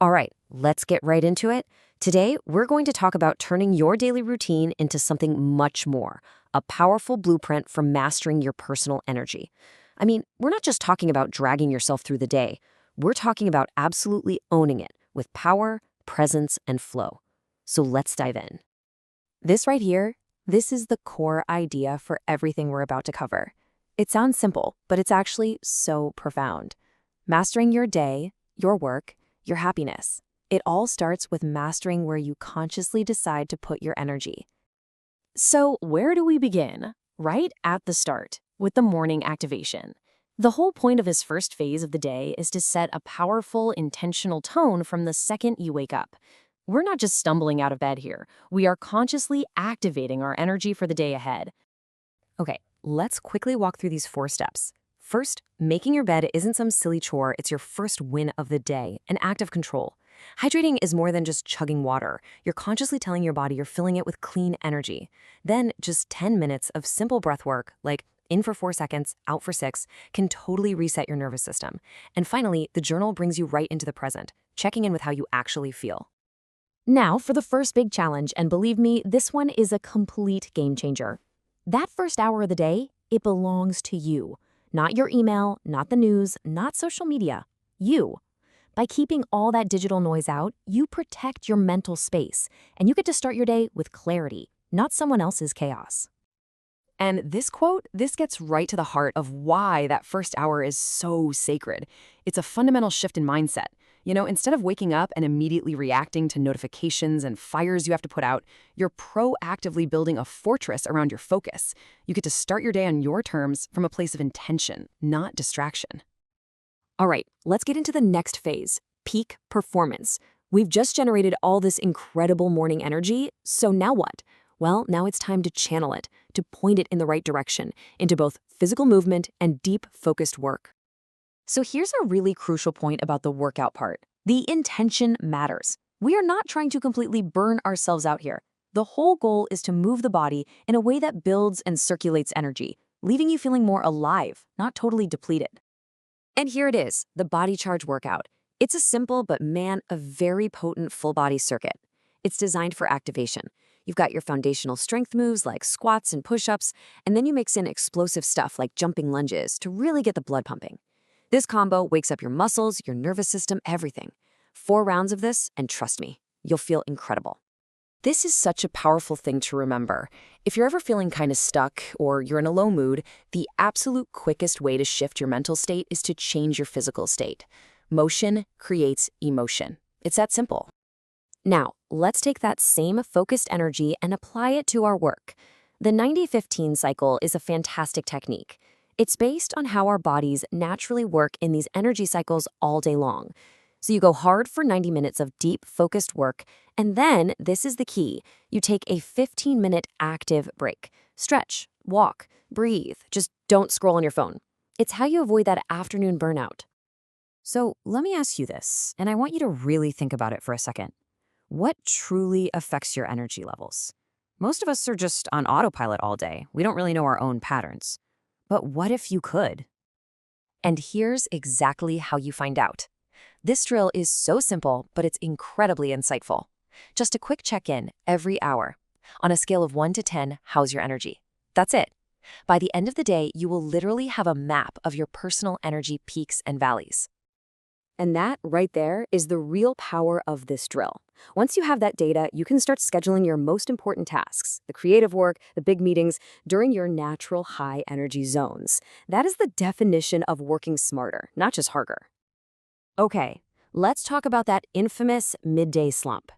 All right, let's get right into it. Today, we're going to talk about turning your daily routine into something much more, a powerful blueprint for mastering your personal energy. I mean, we're not just talking about dragging yourself through the day. We're talking about absolutely owning it with power, presence, and flow. So let's dive in. This right here, this is the core idea for everything we're about to cover. It sounds simple, but it's actually so profound. Mastering your day, your work, your happiness. It all starts with mastering where you consciously decide to put your energy. So, where do we begin? Right at the start, with the morning activation. The whole point of this first phase of the day is to set a powerful, intentional tone from the second you wake up. We're not just stumbling out of bed here. We are consciously activating our energy for the day ahead. Okay, let's quickly walk through these 4 steps. First, making your bed isn't some silly chore, it's your first win of the day, an act of control. Hydrating is more than just chugging water. You're consciously telling your body you're filling it with clean energy. Then, just 10 minutes of simple breath work, like in for 4 seconds, out for 6, can totally reset your nervous system. And finally, the journal brings you right into the present, checking in with how you actually feel. Now, for the first big challenge, and believe me, this one is a complete game changer. That first hour of the day, it belongs to you. Not your email, not the news, not social media. You. By keeping all that digital noise out, you protect your mental space, and you get to start your day with clarity, not someone else's chaos. And this quote, this gets right to the heart of why that first hour is so sacred. It's a fundamental shift in mindset. Instead of waking up and immediately reacting to notifications and fires you have to put out, you're proactively building a fortress around your focus. You get to start your day on your terms from a place of intention, not distraction. All right, let's get into the next phase, peak performance. We've just generated all this incredible morning energy, so now what? Well, now it's time to channel it, to point it in the right direction, into both physical movement and deep, focused work. So here's a really crucial point about the workout part. The intention matters. We are not trying to completely burn ourselves out here. The whole goal is to move the body in a way that builds and circulates energy, leaving you feeling more alive, not totally depleted. And here it is, the Body Charge workout. It's a simple but man, a very potent full body circuit. It's designed for activation. You've got your foundational strength moves like squats and push-ups, and then you mix in explosive stuff like jumping lunges to really get the blood pumping. This combo wakes up your muscles, your nervous system, everything. 4 rounds of this, and trust me, you'll feel incredible. This is such a powerful thing to remember. If you're ever feeling kind of stuck or you're in a low mood, the absolute quickest way to shift your mental state is to change your physical state. Motion creates emotion. It's that simple. Now, let's take that same focused energy and apply it to our work. The 90-15 cycle is a fantastic technique. It's based on how our bodies naturally work in these energy cycles all day long. So you go hard for 90 minutes of deep, focused work, and then, this is the key, you take a 15-minute active break. Stretch, walk, breathe, just don't scroll on your phone. It's how you avoid that afternoon burnout. So let me ask you this, and I want you to really think about it for a second. What truly affects your energy levels? Most of us are just on autopilot all day. We don't really know our own patterns. But what if you could? And here's exactly how you find out. This drill is so simple, but it's incredibly insightful. Just a quick check-in every hour. On a scale of 1 to 10, how's your energy? That's it. By the end of the day, you will literally have a map of your personal energy peaks and valleys. And that right there is the real power of this drill. Once you have that data, you can start scheduling your most important tasks, the creative work, the big meetings, during your natural high energy zones. That is the definition of working smarter, not just harder. Okay, let's talk about that infamous midday slump.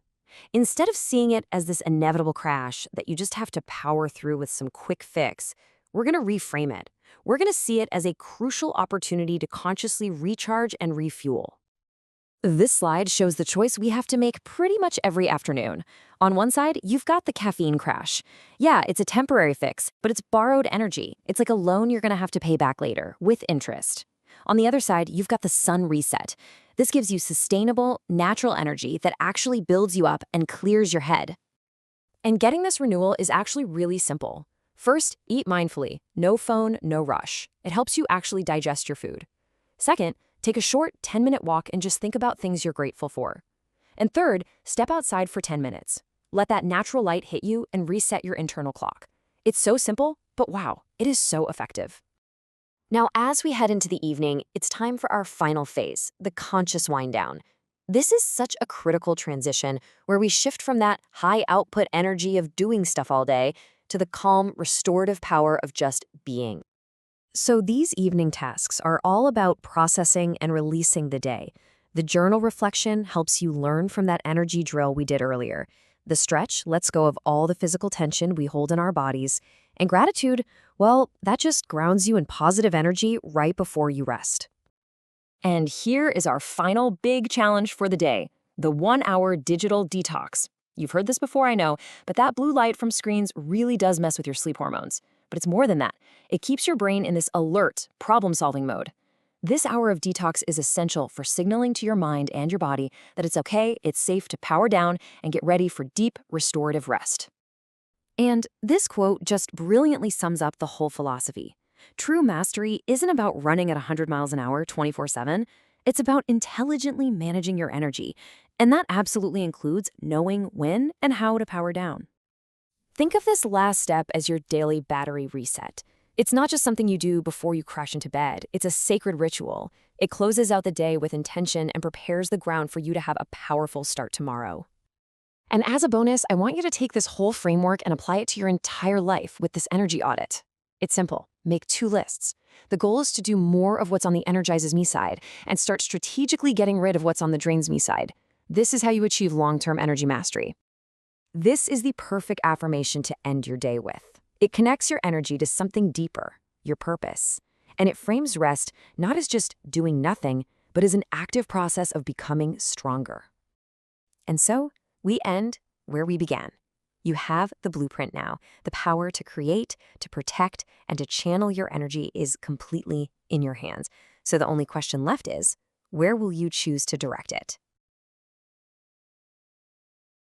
Instead of seeing it as this inevitable crash that you just have to power through with some quick fix, we're going to reframe it. We're going to see it as a crucial opportunity to consciously recharge and refuel. This slide shows the choice we have to make pretty much every afternoon. On one side, you've got the caffeine crash. Yeah, it's a temporary fix, but it's borrowed energy. It's like a loan you're going to have to pay back later, with interest. On the other side, you've got the sun reset. This gives you sustainable, natural energy that actually builds you up and clears your head. And getting this renewal is actually really simple. First, eat mindfully. No phone, no rush. It helps you actually digest your food. Second, Take a short 10-minute walk and just think about things you're grateful for. And third, step outside for 10 minutes. Let that natural light hit you and reset your internal clock. It's so simple, but wow, it is so effective. Now, as we head into the evening, it's time for our final phase, the conscious wind down. This is such a critical transition where we shift from that high output energy of doing stuff all day to the calm, restorative power of just being. So these evening tasks are all about processing and releasing the day. The journal reflection helps you learn from that energy drill we did earlier. The stretch lets go of all the physical tension we hold in our bodies. And gratitude, well, that just grounds you in positive energy right before you rest. And here is our final big challenge for the day, the 1-hour digital detox. You've heard this before, I know, but that blue light from screens really does mess with your sleep hormones. But it's more than that. It keeps your brain in this alert, problem-solving mode. This hour of detox is essential for signaling to your mind and your body that it's okay, it's safe to power down and get ready for deep, restorative rest. And this quote just brilliantly sums up the whole philosophy. True mastery isn't about running at 100 miles an hour 24/7. It's about intelligently managing your energy, and that absolutely includes knowing when and how to power down. Think of this last step as your daily battery reset. It's not just something you do before you crash into bed. It's a sacred ritual. It closes out the day with intention and prepares the ground for you to have a powerful start tomorrow. And as a bonus, I want you to take this whole framework and apply it to your entire life with this energy audit. It's simple. Make 2 lists. The goal is to do more of what's on the energizes me side and start strategically getting rid of what's on the drains me side. This is how you achieve long-term energy mastery. This is the perfect affirmation to end your day with. It connects your energy to something deeper, your purpose. And it frames rest not as just doing nothing, but as an active process of becoming stronger. And so, we end where we began. You have the blueprint now. The power to create, to protect, and to channel your energy is completely in your hands. So the only question left is, where will you choose to direct it?